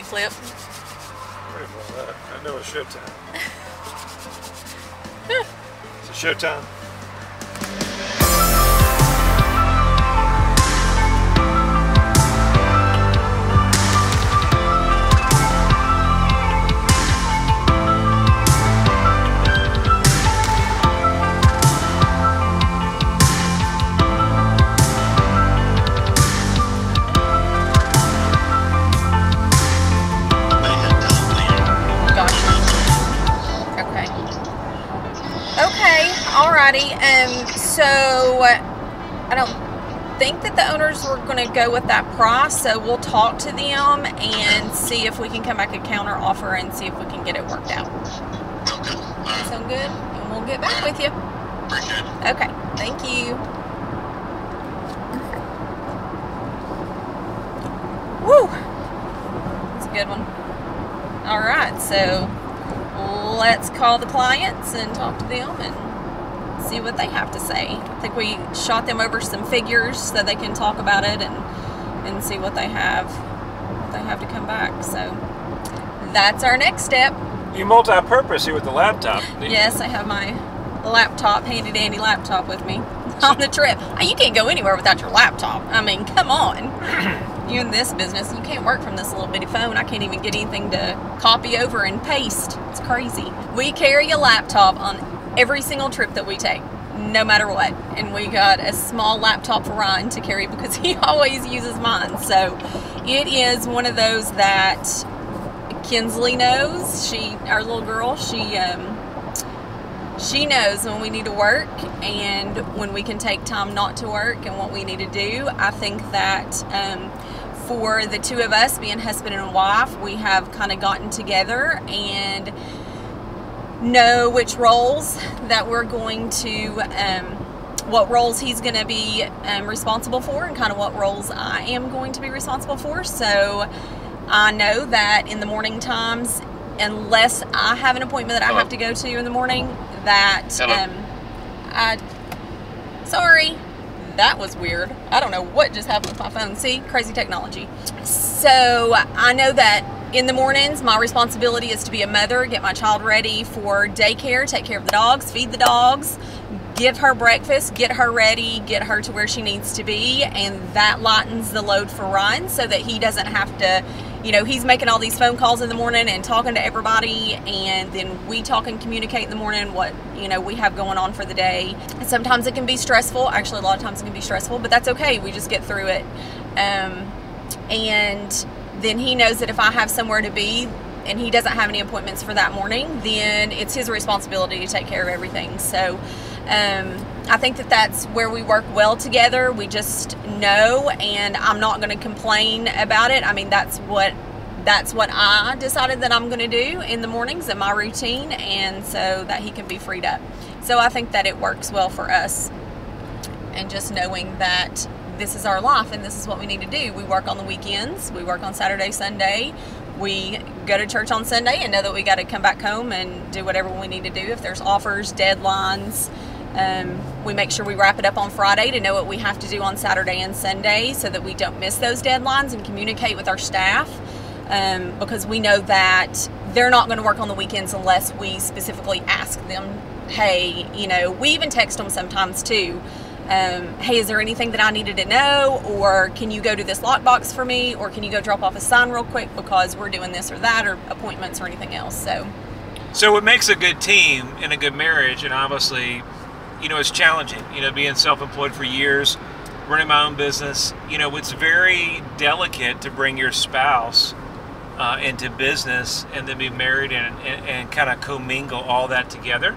flip. Worry about that. I know it's showtime. It's showtime. So I don't think that the owners were going to go with that price, so we'll talk to them and see if we can come back a counter offer and see if we can get it worked out. Okay. Sound good? And we'll get back with you. Appreciate it. Okay, thank you. Woo! That's a good one. All right, so let's call the clients and talk to them and see what they have to say. I think we shot them over some figures so they can talk about it and see what they have to come back. So that's our next step. You multi-purpose here with the laptop. Yes, I have my laptop, handy dandy laptop with me on the trip. You can't go anywhere without your laptop. I mean, come on. You in this business, you can't work from this little bitty phone. I can't even get anything to copy over and paste. It's crazy. We carry a laptop on every single trip that we take, no matter what. And we got a small laptop for Ryan to carry because he always uses mine. So it is one of those that Kinsley knows. Our little girl, she knows when we need to work and when we can take time not to work and what we need to do. I think that for the two of us being husband and wife, we have kind of gotten together and know which roles that we're going to, what roles he's going to be responsible for and kind of what roles I am going to be responsible for. So I know that in the morning times, unless I have an appointment that I have to go to in the morning, that sorry, that was weird. I don't know what just happened with my phone. See, crazy technology. So I know that in the mornings, my responsibility is to be a mother, get my child ready for daycare, take care of the dogs, feed the dogs, give her breakfast, get her ready, get her to where she needs to be, and that lightens the load for Ryan so that he doesn't have to, he's making all these phone calls in the morning and talking to everybody, and then we talk and communicate in the morning what, we have going on for the day. And sometimes it can be stressful. Actually, a lot of times it can be stressful, but that's okay. We just get through it. And then he knows that if I have somewhere to be and he doesn't have any appointments for that morning, then it's his responsibility to take care of everything. So I think that that's where we work well together. We just know, and I'm not going to complain about it. I mean, that's what I decided that I'm going to do in the mornings in my routine, and so that he can be freed up. So I think that it works well for us, and just knowing that this is our life and this is what we need to do. We work on the weekends. We work on Saturday, Sunday. We go to church on Sunday and know that we got to come back home and do whatever we need to do. If there's offers, deadlines, we make sure we wrap it up on Friday to know what we have to do on Saturday and Sunday so that we don't miss those deadlines, and communicate with our staff, because we know that they're not going to work on the weekends unless we specifically ask them. Hey, we even text them sometimes too. Hey, is there anything that I needed to know, or can you go to this lockbox for me, or can you go drop off a sign real quick because we're doing this or that, or appointments or anything else. So what makes a good team and a good marriage, and obviously, it's challenging, being self-employed for years, running my own business, it's very delicate to bring your spouse into business and then be married and kind of commingle all that together.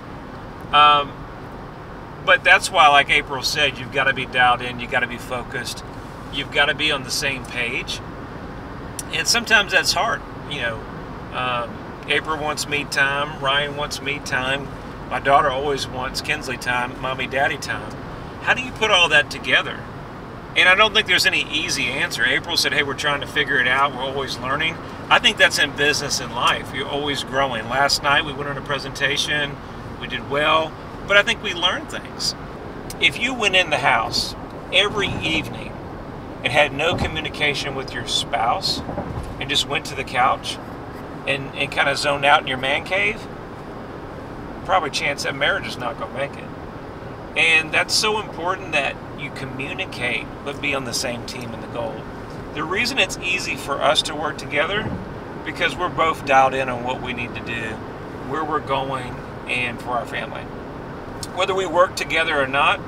But that's why, like April said, you've got to be dialed in, you've got to be focused, you've got to be on the same page. And sometimes that's hard. April wants me time, Ryan wants me time, my daughter always wants Kinsley time, mommy, daddy time. How do you put all that together? And I don't think there's any easy answer. April said, hey, we're trying to figure it out, we're always learning. I think that's in business and life. You're always growing. Last night we went on a presentation, we did well, but I think we learned things. If you went in the house every evening and had no communication with your spouse, and just went to the couch and kind of zoned out in your man cave, probably chance that marriage is not going to make it. And that's so important that you communicate but be on the same team in the goal. The reason it's easy for us to work together, because we're both dialed in on what we need to do, where we're going, and for our family. Whether we work together or not,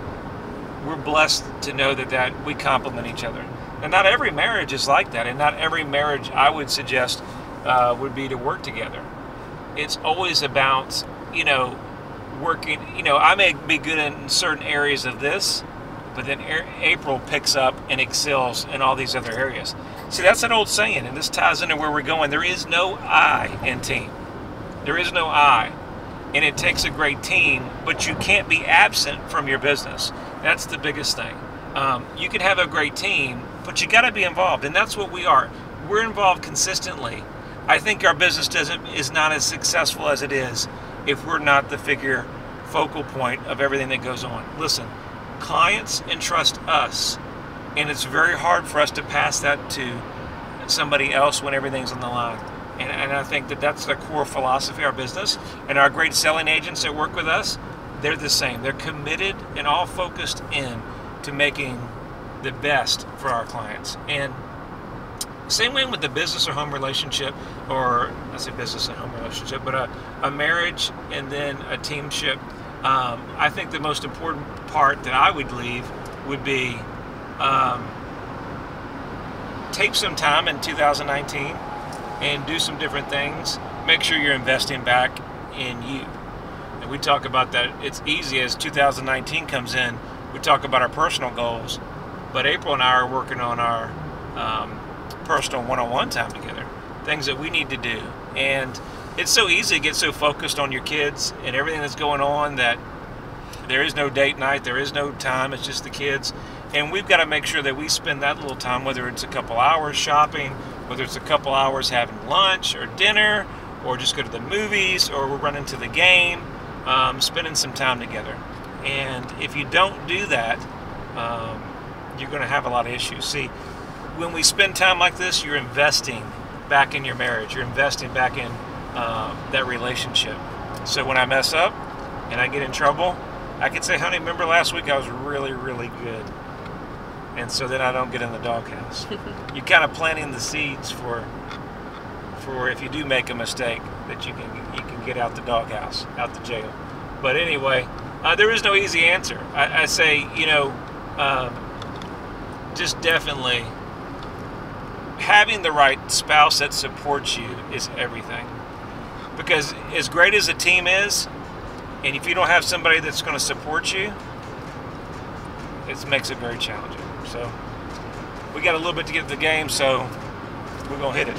we're blessed to know that we complement each other. And not every marriage is like that, and not every marriage, I would suggest, would be to work together. It's always about, working, I may be good in certain areas of this, but then April picks up and excels in all these other areas. See, that's an old saying, and this ties into where we're going. There is no I in team. There is no I. And it takes a great team, but you can't be absent from your business. That's the biggest thing. You can have a great team, but you got to be involved, and that's what we are. We're involved consistently. I think our business is not as successful as it is if we're not the focal point of everything that goes on. Listen, clients entrust us, and it's very hard for us to pass that to somebody else when everything's on the line. And I think that's the core philosophy of our business. And our great selling agents that work with us, they're the same. They're committed and all focused in to making the best for our clients. And same way with the business or home relationship, or I say business and home relationship, but a marriage and then a teamship. I think the most important part that I would leave would be take some time in 2019 and do some different things. Make sure you're investing back in you. And we talk about that. It's easy as 2019 comes in. We talk about our personal goals, but April and I are working on our personal one-on-one time together, things that we need to do. And it's so easy to get so focused on your kids and everything that's going on that there is no date night, there is no time, it's just the kids. And we've got to make sure that we spend that little time, whether it's a couple hours shopping, whether it's a couple hours having lunch or dinner, or just go to the movies, or we're running to the game, spending some time together. And if you don't do that, you're going to have a lot of issues. See, when we spend time like this, you're investing back in your marriage. You're investing back in that relationship. So when I mess up and I get in trouble, I can say, honey, remember last week I was really, really good. And so then I don't get in the doghouse. You're kind of planting the seeds for if you do make a mistake, that you can get out the doghouse, out the jail. But anyway, there is no easy answer. I say, just definitely having the right spouse that supports you is everything. Because as great as a team is, and if you don't have somebody that's going to support you, it makes it very challenging. So we got a little bit to get to the game, so we're going to hit it.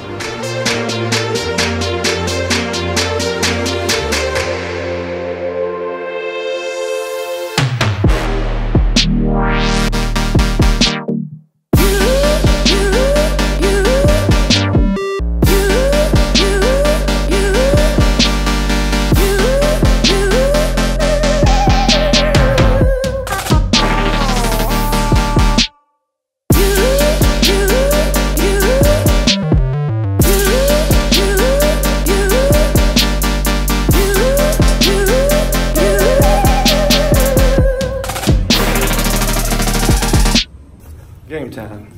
Game time.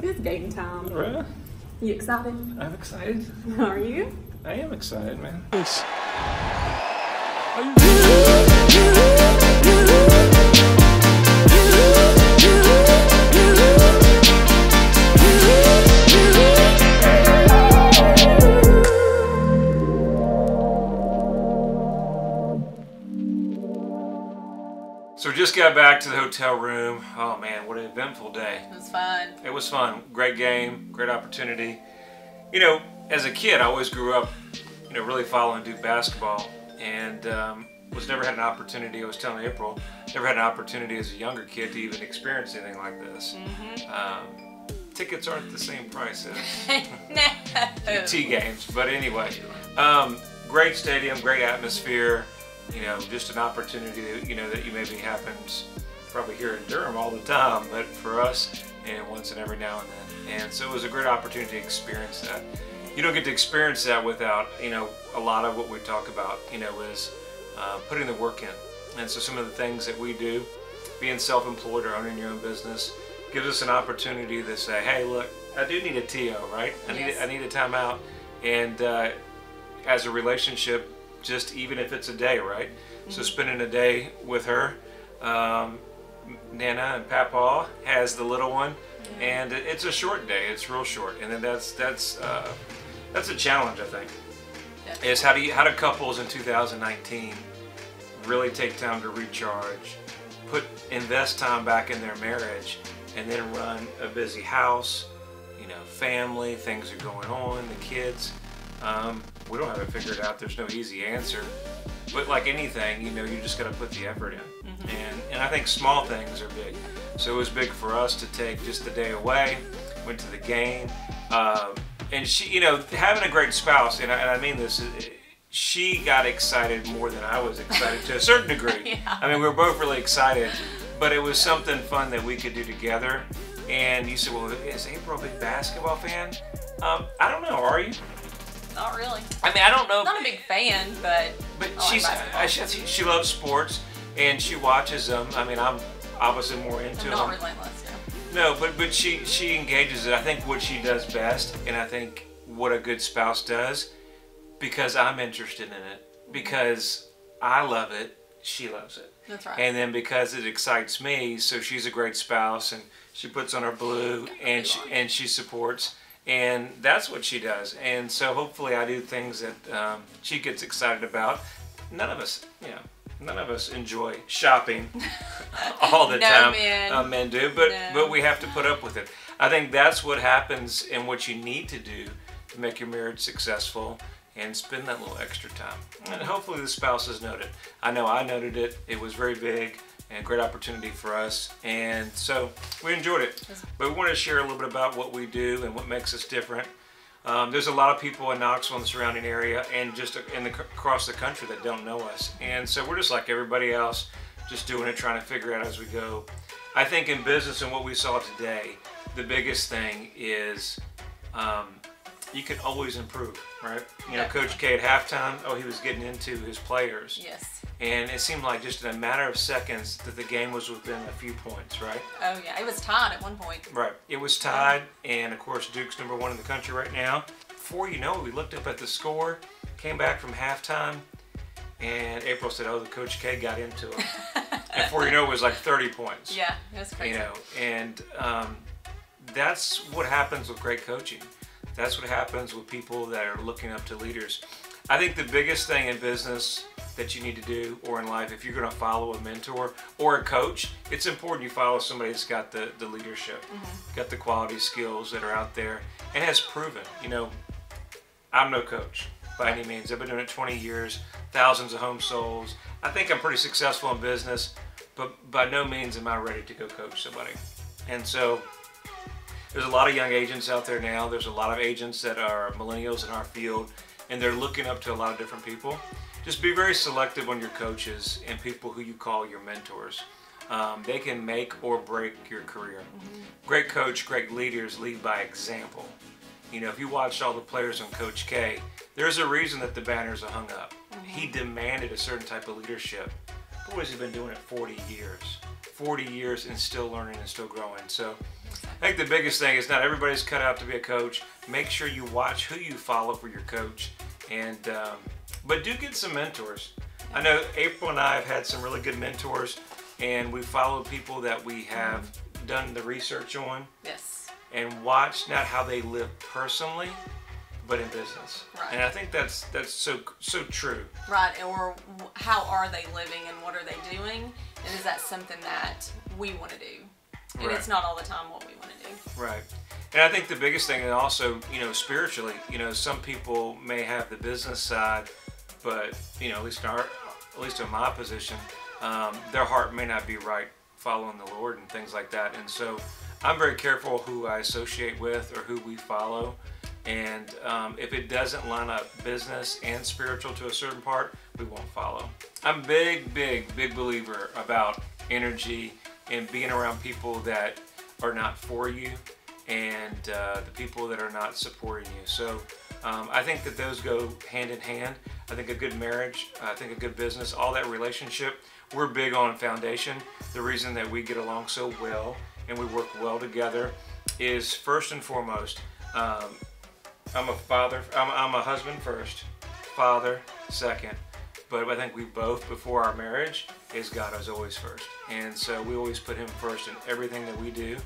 It is game time. Right? You excited? I'm excited. Are you? I am excited, man. So we just got back to the hotel room. Oh man, what an eventful day. It was fun. It was fun. Great game, great opportunity. As a kid, I always grew up, really following Duke basketball, and never had an opportunity. I was telling April, never had an opportunity as a younger kid to even experience anything like this. Tickets aren't the same price as T games, but anyway, great stadium, great atmosphere. Just an opportunity that, that maybe happens probably here in Durham all the time, but for us, and once in every now and then. And so it was a great opportunity to experience that. You don't get to experience that without, a lot of what we talk about, is putting the work in. And so some of the things that we do, being self-employed or owning your own business, gives us an opportunity to say, hey, look, I do need a TO, right? I need a timeout. And as a relationship, just even if it's a day, right? So spending a day with her, Nana and Papa has the little one, and it's a short day. It's real short, and then that's a challenge, I think. Is how do couples in 2019 really take time to recharge, invest time back in their marriage, and then run a busy house, family, things are going on, the kids. We don't have it figured out. There's no easy answer. But like anything, you just got to put the effort in. And I think small things are big. So it was big for us to take just the day away, went to the game. And she, having a great spouse, and I mean this, she got excited more than I was excited to a certain degree. I mean, we were both really excited, but it was something fun that we could do together. And you said, well, is April a big basketball fan? I don't know, are you? Not really. I mean, I don't know. Not a big fan, but she loves sports and she watches them. I mean, I'm obviously more into them. Not relentless, No, but she engages it. I think what she does best, and I think what a good spouse does, because I'm interested in it, because I love it, she loves it. That's right. And then because it excites me, so she's a great spouse, and she puts on her blue, and she supports. And that's what she does. And so hopefully I do things that she gets excited about. None of us enjoy shopping all the time. Men do, but we have to put up with it. I think that's what happens and what you need to do to make your marriage successful, and spend that little extra time. And hopefully the spouses note it. I know I noted it. It was very big and a great opportunity for us, and so we enjoyed it. But we want to share a little bit about what we do and what makes us different. There's a lot of people in Knoxville and the surrounding area, and just across the country, that don't know us, and so we're just like everybody else, just doing it, trying to figure it out as we go. I think in business and what we saw today, the biggest thing is you can always improve, right? Coach K at halftime, he was getting into his players. Yes. And it seemed like just in a matter of seconds that the game was within a few points, right? Oh yeah, it was tied at one point. Right, it was tied, and of course Duke's #1 in the country right now. Before you know it, we looked up at the score, came back from halftime, and April said, the Coach K got into him. And before you know it was like 30 points. Yeah, it was crazy. And that's what happens with great coaching. That's what happens with people that are looking up to leaders. I think the biggest thing in business that you need to do, or in life, if you're going to follow a mentor or a coach, it's important you follow somebody that's got the leadership, got the quality skills that are out there, and has proven. I'm no coach by any means. I've been doing it 20 years, thousands of homes sold. I think I'm pretty successful in business, but by no means am I ready to go coach somebody. And so there's a lot of young agents out there now. There's a lot of agents that are millennials in our field, and they're looking up to a lot of different people. Just be very selective on your coaches and people who you call your mentors. They can make or break your career. Great coach, great leaders lead by example. If you watched all the players on Coach K, there's a reason that the banners are hung up. He demanded a certain type of leadership. Boys have been doing it 40 years. 40 years and still learning and still growing. So I think the biggest thing is not everybody's cut out to be a coach. Make sure you watch who you follow for your coach, and but do get some mentors. I know April and I have had some really good mentors, and we followed people that we have done the research on. Yes. And watched not how they live personally, but in business. Right. And I think that's so true. Right, or how are they living and what are they doing? And is that something that we want to do? And it's not all the time what we want to do. Right. And I think the biggest thing, and also, spiritually, some people may have the business side, but, at least in my position, their heart may not be right following the Lord and things like that. And so I'm very careful who I associate with or who we follow. And if it doesn't line up business and spiritual to a certain part, we won't follow. I'm big believer about energy and being around people that are not for you, and the people that are not supporting you. So I think that those go hand in hand. I think a good marriage, I think a good business, all that relationship, we're big on foundation. The reason that we get along so well and we work well together is first and foremost, I'm a father, I'm a husband first, father second, but I think we both, before our marriage, is God is always first. And so we always put him first in everything that we do.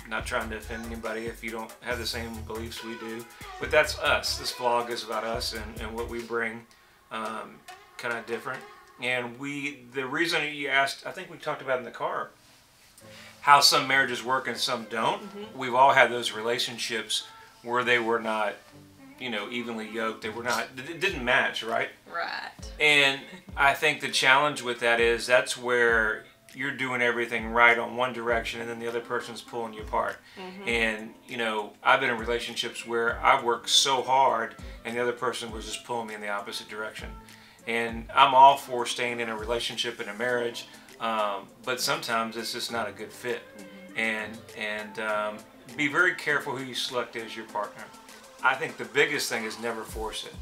Not trying to offend anybody if you don't have the same beliefs we do, but that's us. This vlog is about us and what we bring, kind of different. And the reason you asked, I think we talked about in the car, how some marriages work and some don't. We've all had those relationships where they were not, evenly yoked. They were not, it didn't match, right? Right. And I think the challenge with that is that's where you're doing everything right on one direction and then the other person's pulling you apart. And, I've been in relationships where I worked so hard and the other person was just pulling me in the opposite direction. And I'm all for staying in a relationship and a marriage, but sometimes it's just not a good fit. And be very careful who you select as your partner. I think the biggest thing is never force it.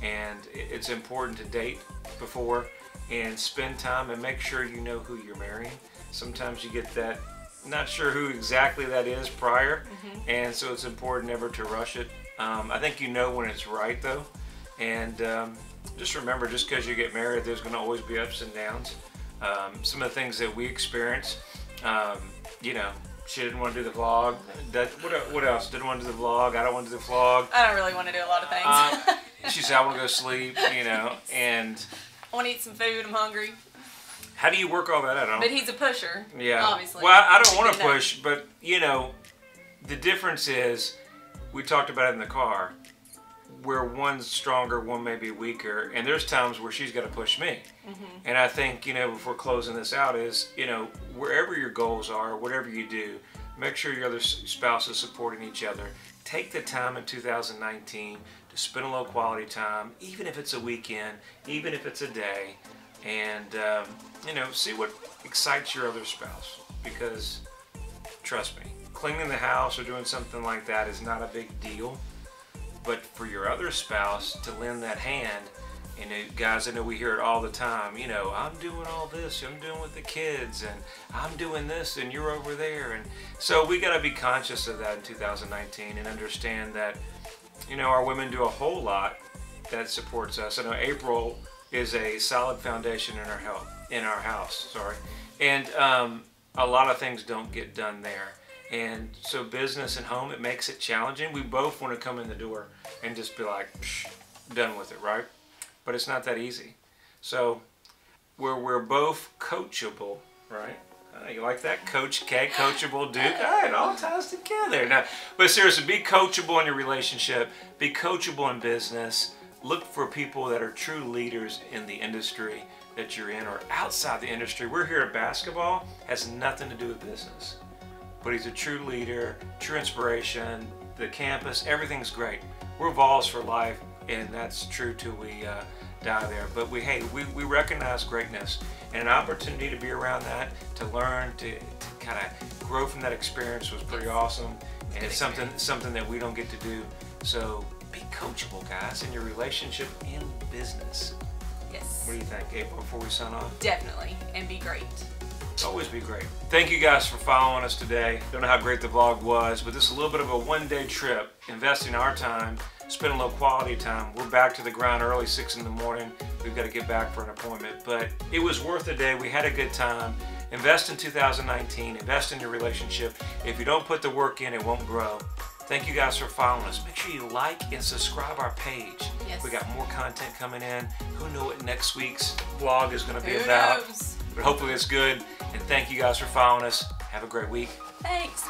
And it's important to date before and spend time and make sure you know who you're marrying. Sometimes you get that, not sure who exactly that is prior, and so it's important never to rush it. I think you know when it's right though, and just remember, just because you get married, there's going to always be ups and downs. Some of the things that we experience, she didn't want to do the vlog. What else? Didn't want to do the vlog. I don't want to do the vlog. I don't really want to do a lot of things. She said, I want to go sleep, and I want to eat some food. I'm hungry. How do you work all that out? But he's a pusher. Yeah. Obviously. Well, I don't want to push, but the difference is, we talked about it in the car, where one's stronger, one may be weaker, and there's times where she's got to push me. And I think, before closing this out is, wherever your goals are, whatever you do, make sure your other spouse is supporting each other. Take the time in 2019 to spend a little quality time, even if it's a weekend, even if it's a day, and see what excites your other spouse. Because trust me, cleaning the house or doing something like that is not a big deal. But for your other spouse to lend that hand, guys, I know we hear it all the time, I'm doing all this, I'm doing with the kids, and I'm doing this, and you're over there. And so we got to be conscious of that in 2019 and understand that, our women do a whole lot that supports us. I know April is a solid foundation in our house, and a lot of things don't get done there. And so business and home, it makes it challenging. We both want to come in the door and just be like, psh, done with it, right? But it's not that easy. So we're both coachable, right? You like that? Coach K, coachable Duke. All right, all ties together. Now, but seriously, be coachable in your relationship. Be coachable in business. Look for people that are true leaders in the industry that you're in or outside the industry. We're here at basketball. Has nothing to do with business. But he's a true leader, true inspiration, the campus, everything's great. We're Vols for life, and that's true till we die there. But we recognize greatness, and an opportunity to be around that, to learn, to kind of grow from that experience was pretty awesome. And it's something that we don't get to do. So be coachable, guys, in your relationship, in business. Yes. What do you think, April, before we sign off? Definitely, and be great. Always be great. Thank you guys for following us today. Don't know how great the vlog was, but this is a little bit of a one-day trip, investing our time, spending a little quality time. We're back to the grind early, 6 in the morning. We've got to get back for an appointment, but it was worth the day. We had a good time. Invest in 2019. Invest in your relationship. If you don't put the work in, it won't grow. Thank you guys for following us. Make sure you like and subscribe our page. Yes. We got more content coming in. Who knows what next week's vlog is going to be about? But hopefully it's good. And thank you guys for following us. Have a great week. Thanks.